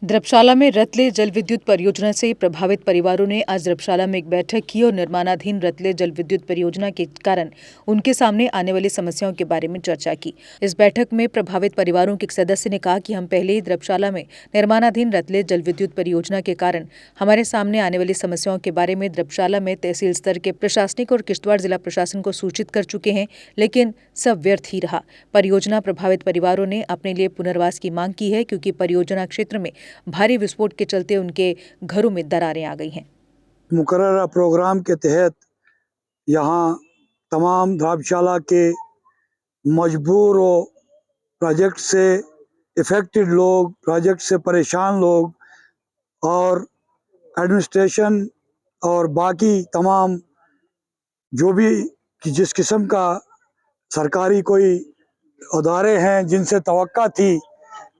द्रबशाला में रतले जल विद्युत परियोजना से प्रभावित परिवारों ने आज द्रबशाला में एक बैठक की और निर्माणाधीन रतले जल विद्युत परियोजना के कारण उनके सामने आने वाली समस्याओं के बारे में चर्चा की। इस बैठक में प्रभावित परिवारों के एक सदस्य ने कहा कि हम पहले ही द्रबशाला में निर्माणाधीन रतले जल विद्युत परियोजना के कारण हमारे सामने आने वाली समस्याओं के बारे में द्रबशाला में तहसील स्तर के प्रशासनिक और किश्तवाड़ जिला प्रशासन को सूचित कर चुके हैं, लेकिन सब व्यर्थ ही रहा। परियोजना प्रभावित परिवारों ने अपने लिए पुनर्वास की मांग की है, क्योंकि परियोजना क्षेत्र में भारी विस्फोट के चलते उनके घरों में दरारें आ गई हैं। मुकर्ररा प्रोग्राम के तहत यहाँ तमाम द्रबशाला के मजबूर और प्रोजेक्ट से इफ़ेक्टेड लोग, प्रोजेक्ट से परेशान लोग और एडमिनिस्ट्रेशन और बाकी तमाम जो भी जिस किस्म का सरकारी कोई अदारे हैं जिनसे तवक्का थी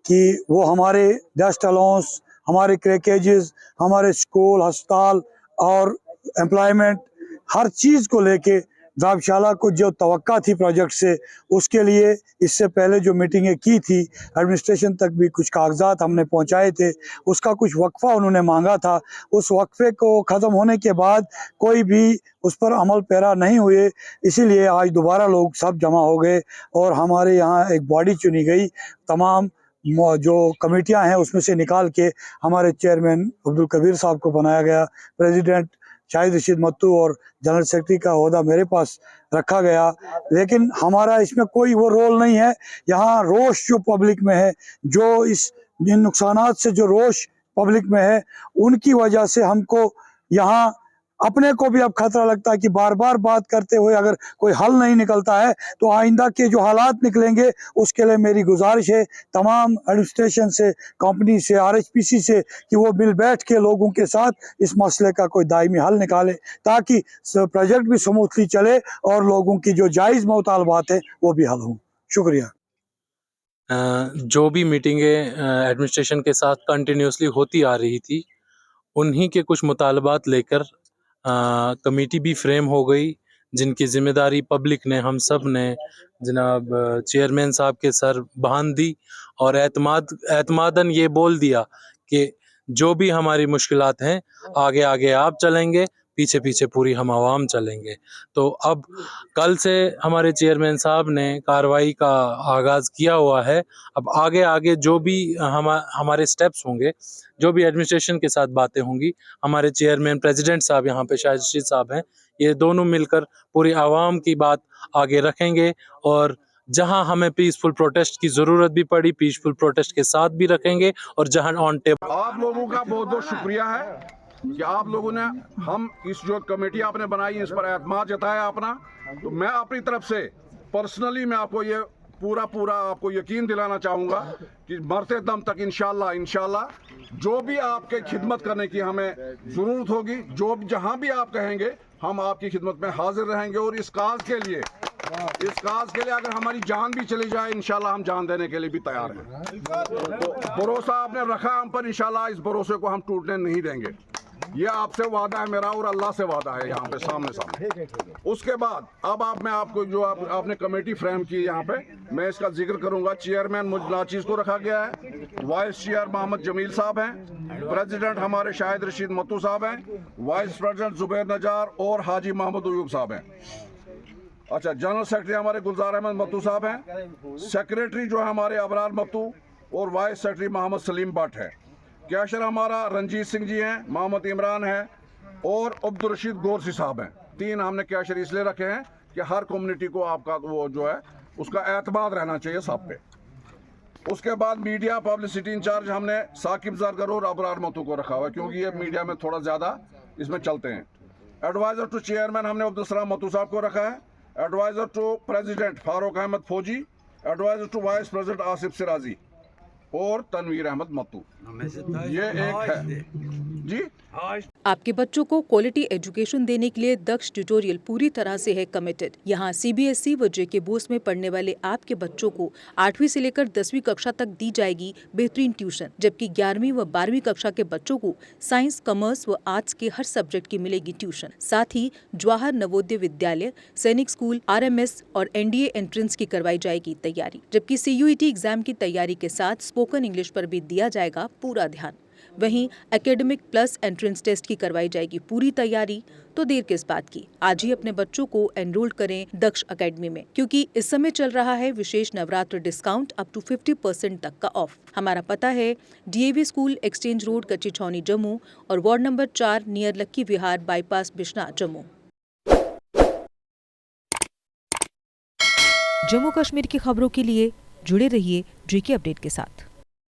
कि वो हमारे गेस्ट अलाउंस, हमारे क्रैकेजेस, हमारे स्कूल, अस्पताल और एम्प्लॉयमेंट, हर चीज़ को लेके द्रबशाला को जो तवक्का थी प्रोजेक्ट से, उसके लिए इससे पहले जो मीटिंगें की थी, एडमिनिस्ट्रेशन तक भी कुछ कागजात हमने पहुंचाए थे, उसका कुछ वक्फा उन्होंने मांगा था। उस वक्फे को ख़त्म होने के बाद कोई भी उस पर अमल पैरा नहीं हुए, इसीलिए आज दोबारा लोग सब जमा हो गए और हमारे यहाँ एक बॉडी चुनी गई। तमाम जो कमेटियां हैं उसमें से निकाल के हमारे चेयरमैन अब्दुल कबीर साहब को बनाया गया, प्रेसिडेंट शाहिद रशीद मत्तू और जनरल सेक्रेटरी का ओहदा मेरे पास रखा गया। लेकिन हमारा इसमें कोई वो रोल नहीं है। यहाँ रोष जो पब्लिक में है, जो इन नुकसानात से जो रोष पब्लिक में है, उनकी वजह से हमको यहाँ अपने को भी अब खतरा लगता है कि बार बार बात करते हुए अगर कोई हल नहीं निकलता है तो आइंदा के जो हालात निकलेंगे, उसके लिए मेरी गुजारिश है तमाम एडमिनिस्ट्रेशन से, कंपनी से, आरएचपीसी से कि वो मिल बैठ के लोगों के साथ इस मसले का कोई दायमी हल निकाले, ताकि प्रोजेक्ट भी स्मूथली चले और लोगों की जो जायज़ मुतालबात है वो भी हल हों। शुक्रिया। जो भी मीटिंगें एडमिनिस्ट्रेशन के साथ कंटिन्यूसली होती आ रही थी, उन्हीं के कुछ मुतालबात लेकर कमेटी भी फ्रेम हो गई, जिनकी जिम्मेदारी पब्लिक ने, हम सब ने जनाब चेयरमैन साहब के सर बांध दी और एतमादन ये बोल दिया कि जो भी हमारी मुश्किलात हैं, आगे आगे आप चलेंगे, पीछे पीछे पूरी हम आवाम चलेंगे। तो अब कल से हमारे चेयरमैन साहब ने कार्रवाई का आगाज़ किया हुआ है। अब आगे आगे जो भी हमारे स्टेप्स होंगे, जो भी एडमिनिस्ट्रेशन के साथ बातें होंगी, हमारे चेयरमैन प्रेसिडेंट साहब यहाँ पे शाहिद रशीद साहब हैं, ये दोनों मिलकर पूरी आवाम की बात आगे रखेंगे और जहां हमें पीसफुल प्रोटेस्ट की ज़रूरत भी पड़ी, पीसफुल प्रोटेस्ट के साथ भी रखेंगे और जहां ऑन टेबल। आप लोगों का बहुत बहुत शुक्रिया है कि आप लोगों ने हम इस जो कमेटी आपने बनाई, इस पर एतमाद जताया अपना। तो मैं अपनी तरफ से पर्सनली मैं आपको ये पूरा आपको यकीन दिलाना चाहूँगा कि मरते दम तक इंशाल्लाह जो भी आपके खिदमत करने की हमें ज़रूरत होगी, जो जहाँ भी आप कहेंगे, हम आपकी खिदमत में हाजिर रहेंगे। और इस काज के लिए अगर हमारी जान भी चली जाए, इंशाल्लाह हम जान देने के लिए भी तैयार हैं। तो भरोसा आपने रखा हम पर, इंशाल्लाह इस भरोसे को हम टूटने नहीं देंगे। ये आपसे वादा है मेरा और अल्लाह से वादा है यहाँ पे सामने। उसके बाद अब मैं आपको जो आपने कमेटी फ्रेम की यहाँ पे, मैं इसका जिक्र करूंगा। चेयरमैन मुझ नाचीज को रखा गया है, वाइस चेयर मोहम्मद जमील साहब हैं, प्रेसिडेंट हमारे शाहिद रशीद मत्तू साहब हैं, वाइस प्रेसिडेंट जुबैर नजार और हाजी मोहम्मद अयूब साहब हैं। अच्छा, जनरल सेक्रेटरी हमारे गुलजार अहमद मत्तू साहब हैं, सेक्रेटरी जो है हमारे अबरार मत्तू और वाइस सेक्रेटरी मोहम्मद सलीम भट्ट है। कैशर हमारा रंजीत सिंह जी हैं, मोहम्मद इमरान है और अब्दुल रशीद गोरसी साहब हैं। 3 हमने कैशर इसलिए रखे हैं कि हर कम्युनिटी को आपका वो जो है उसका एतमाद रहना चाहिए सब पे। उसके बाद मीडिया पब्लिसिटी इंचार्ज हमने साकिब जरगर और अबरार मत्तू को रखा हुआ है, क्योंकि ये मीडिया में थोड़ा ज़्यादा इसमें चलते हैं। एडवाइज़र टू चेयरमैन हमने अब्दुल सलाम मत्तू साहब को रखा है, advisor to president Farooq Ahmad Fauji, advisor to vice president Asif Siraji और तनवीर अहमद मत्तू। ये एक है जी। आपके बच्चों को क्वालिटी एजुकेशन देने के लिए दक्ष ट्यूटोरियल पूरी तरह से है कमिटेड। यहाँ सीबीएसई व जेके बोर्ड में पढ़ने वाले आपके बच्चों को 8वीं से लेकर 10वीं कक्षा तक दी जाएगी बेहतरीन ट्यूशन, जबकि 11वीं व 12वीं कक्षा के बच्चों को साइंस, कॉमर्स व आर्ट्स के हर सब्जेक्ट की मिलेगी ट्यूशन। साथ ही जवाहर नवोदय विद्यालय, सैनिक स्कूल, RMS और NDA एंट्रेंस की करवाई जाएगी तैयारी, जबकि CUET एग्जाम की तैयारी के साथ स्पोकन इंग्लिश पर भी दिया जाएगा पूरा ध्यान। वहीं एकेडमिक प्लस एंट्रेंस टेस्ट की करवाई जाएगी पूरी तैयारी। तो देर किस बात की, आज ही अपने बच्चों को एनरोल करें दक्ष एकेडमी में, क्योंकि इस समय चल रहा है विशेष नवरात्र डिस्काउंट अप टू 50% तक का ऑफ। हमारा पता है DAV स्कूल, एक्सचेंज रोड, कच्ची छावनी, जम्मू और वार्ड नंबर 4 नियर लक्की विहार बाईपास, बिश्ना, जम्मू। जम्मू कश्मीर की खबरों के लिए जुड़े रहिए JK अपडेट के साथ।